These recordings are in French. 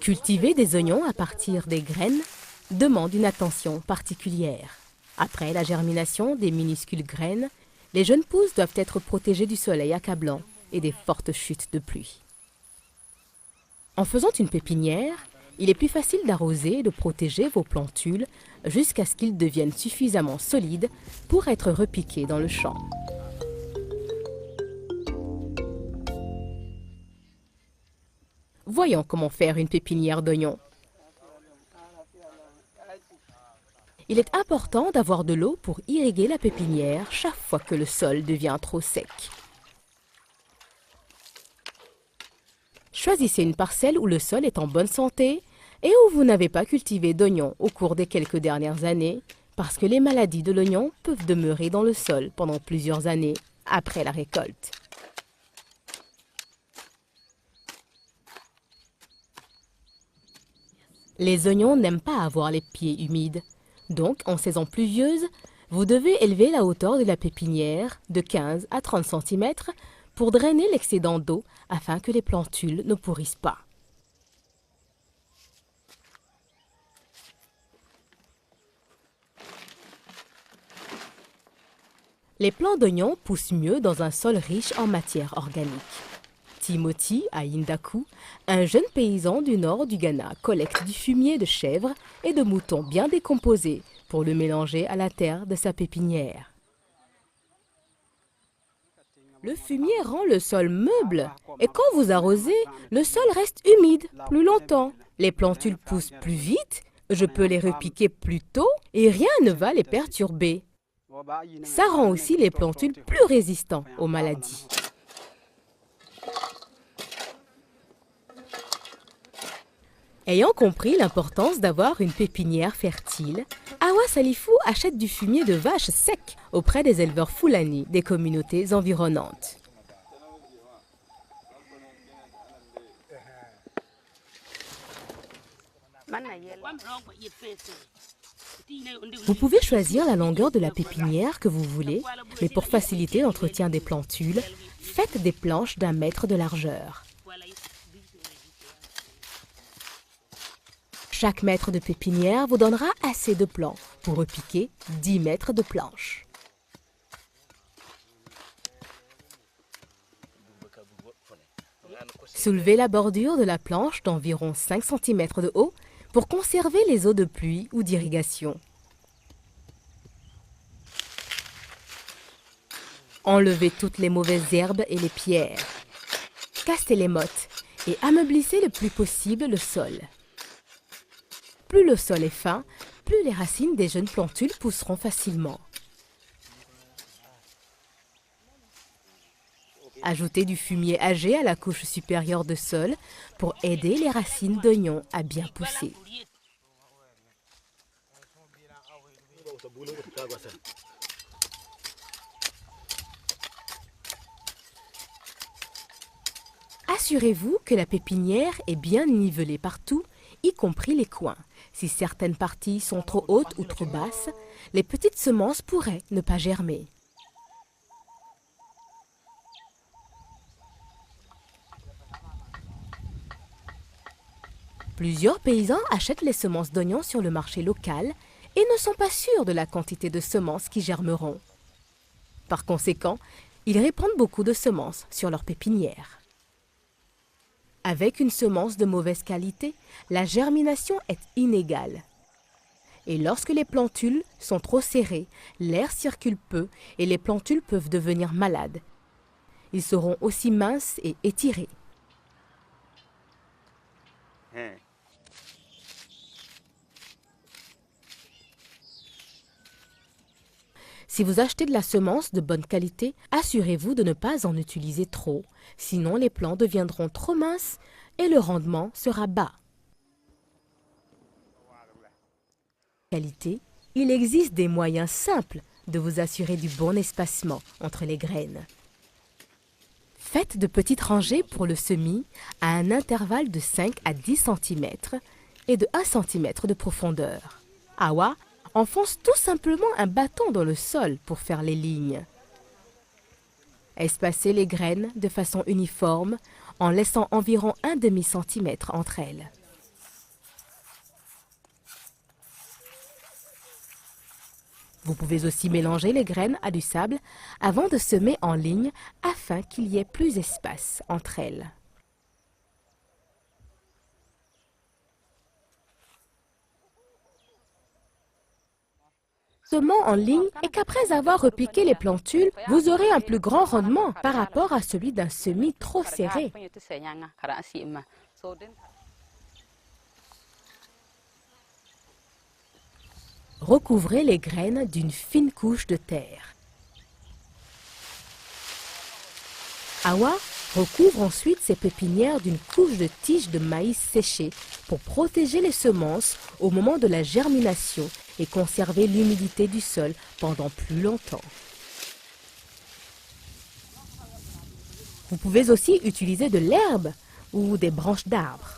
Cultiver des oignons à partir des graines demande une attention particulière. Après la germination des minuscules graines, les jeunes pousses doivent être protégées du soleil accablant et des fortes chutes de pluie. En faisant une pépinière, il est plus facile d'arroser et de protéger vos plantules jusqu'à ce qu'ils deviennent suffisamment solides pour être repiqués dans le champ. Voyons comment faire une pépinière d'oignons. Il est important d'avoir de l'eau pour irriguer la pépinière chaque fois que le sol devient trop sec. Choisissez une parcelle où le sol est en bonne santé et où vous n'avez pas cultivé d'oignons au cours des quelques dernières années, parce que les maladies de l'oignon peuvent demeurer dans le sol pendant plusieurs années après la récolte. Les oignons n'aiment pas avoir les pieds humides. Donc, en saison pluvieuse, vous devez élever la hauteur de la pépinière de 15 à 30 cm pour drainer l'excédent d'eau afin que les plantules ne pourrissent pas. Les plants d'oignons poussent mieux dans un sol riche en matière organique. Timothy Aindaku, un jeune paysan du nord du Ghana, collecte du fumier de chèvre et de moutons bien décomposés pour le mélanger à la terre de sa pépinière. Le fumier rend le sol meuble et quand vous arrosez, le sol reste humide plus longtemps. Les plantules poussent plus vite, je peux les repiquer plus tôt et rien ne va les perturber. Ça rend aussi les plantules plus résistants aux maladies. Ayant compris l'importance d'avoir une pépinière fertile, Awa Salifou achète du fumier de vache sec auprès des éleveurs Fulani des communautés environnantes. Vous pouvez choisir la longueur de la pépinière que vous voulez, mais pour faciliter l'entretien des plantules, faites des planches d'1 mètre de largeur. Chaque mètre de pépinière vous donnera assez de plants pour repiquer 10 mètres de planches. Soulevez la bordure de la planche d'environ 5 cm de haut pour conserver les eaux de pluie ou d'irrigation. Enlevez toutes les mauvaises herbes et les pierres. Cassez les mottes et ameublissez le plus possible le sol. Plus le sol est fin, plus les racines des jeunes plantules pousseront facilement. Ajoutez du fumier âgé à la couche supérieure de sol pour aider les racines d'oignons à bien pousser. Assurez-vous que la pépinière est bien nivelée partout, y compris les coins. Si certaines parties sont trop hautes ou trop basses, les petites semences pourraient ne pas germer. Plusieurs paysans achètent les semences d'oignons sur le marché local et ne sont pas sûrs de la quantité de semences qui germeront. Par conséquent, ils répandent beaucoup de semences sur leur pépinière. Avec une semence de mauvaise qualité, la germination est inégale. Et lorsque les plantules sont trop serrées, l'air circule peu et les plantules peuvent devenir malades. Ils seront aussi minces et étirés. Si vous achetez de la semence de bonne qualité, assurez-vous de ne pas en utiliser trop, sinon les plants deviendront trop minces et le rendement sera bas. Il existe des moyens simples de vous assurer du bon espacement entre les graines. Faites de petites rangées pour le semis à un intervalle de 5 à 10 cm et de 1 cm de profondeur. Awa enfonce tout simplement un bâton dans le sol pour faire les lignes. Espacez les graines de façon uniforme en laissant environ 1/2 cm entre elles. Vous pouvez aussi mélanger les graines à du sable avant de semer en ligne afin qu'il y ait plus d'espace entre elles. Semant en ligne et qu'après avoir repiqué les plantules, vous aurez un plus grand rendement par rapport à celui d'un semis trop serré. Recouvrez les graines d'une fine couche de terre. Awa recouvre ensuite ses pépinières d'une couche de tiges de maïs séchées pour protéger les semences au moment de la germination et conserver l'humidité du sol pendant plus longtemps. Vous pouvez aussi utiliser de l'herbe ou des branches d'arbres.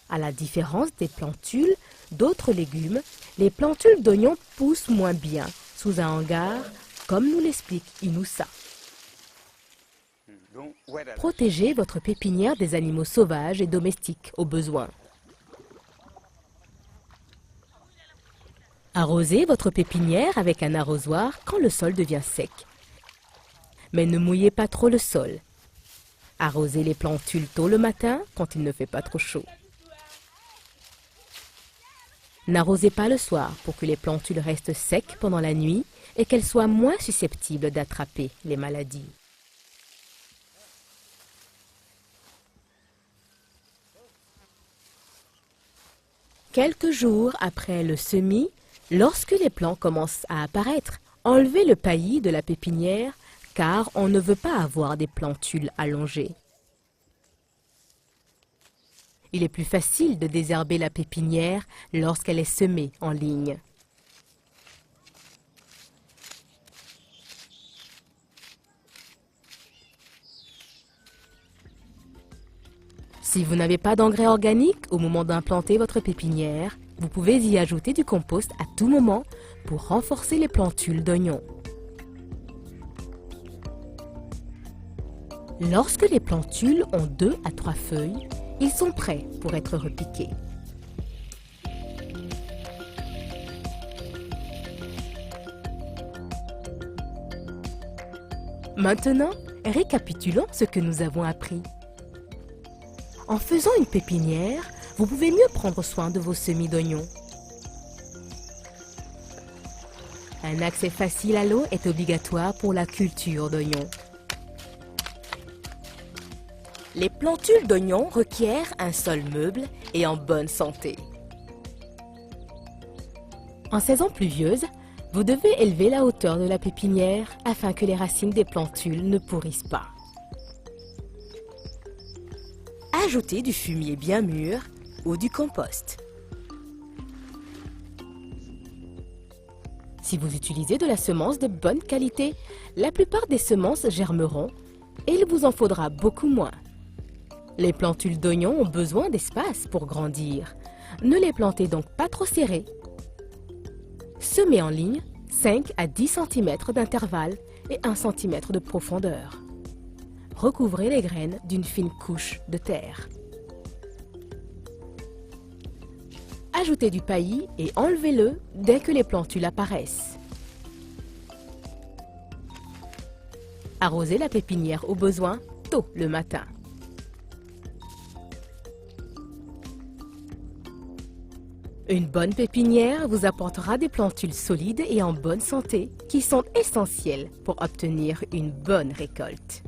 À la différence des plantules d'autres légumes, les plantules d'oignons poussent moins bien sous un hangar, comme nous l'explique Inoussa. Protégez votre pépinière des animaux sauvages et domestiques au besoin. Arrosez votre pépinière avec un arrosoir quand le sol devient sec. Mais ne mouillez pas trop le sol. Arrosez les plantules tôt le matin quand il ne fait pas trop chaud. N'arrosez pas le soir pour que les plantules restent secs pendant la nuit et qu'elles soient moins susceptibles d'attraper les maladies. Quelques jours après le semis, lorsque les plants commencent à apparaître, enlevez le paillis de la pépinière car on ne veut pas avoir des plantules allongées. Il est plus facile de désherber la pépinière lorsqu'elle est semée en ligne. Si vous n'avez pas d'engrais organique au moment d'implanter votre pépinière, vous pouvez y ajouter du compost à tout moment pour renforcer les plantules d'oignons. Lorsque les plantules ont 2 à 3 feuilles, ils sont prêts pour être repiqués. Maintenant, récapitulons ce que nous avons appris. En faisant une pépinière, vous pouvez mieux prendre soin de vos semis d'oignons. Un accès facile à l'eau est obligatoire pour la culture d'oignons. Les plantules d'oignons requièrent un sol meuble et en bonne santé. En saison pluvieuse, vous devez élever la hauteur de la pépinière afin que les racines des plantules ne pourrissent pas. Ajoutez du fumier bien mûr ou du compost. Si vous utilisez de la semence de bonne qualité, la plupart des semences germeront et il vous en faudra beaucoup moins. Les plantules d'oignons ont besoin d'espace pour grandir. Ne les plantez donc pas trop serrées. Semez en ligne 5 à 10 cm d'intervalle et 1 cm de profondeur. Recouvrez les graines d'une fine couche de terre. Ajoutez du paillis et enlevez-le dès que les plantules apparaissent. Arrosez la pépinière au besoin tôt le matin. Une bonne pépinière vous apportera des plantules solides et en bonne santé qui sont essentielles pour obtenir une bonne récolte.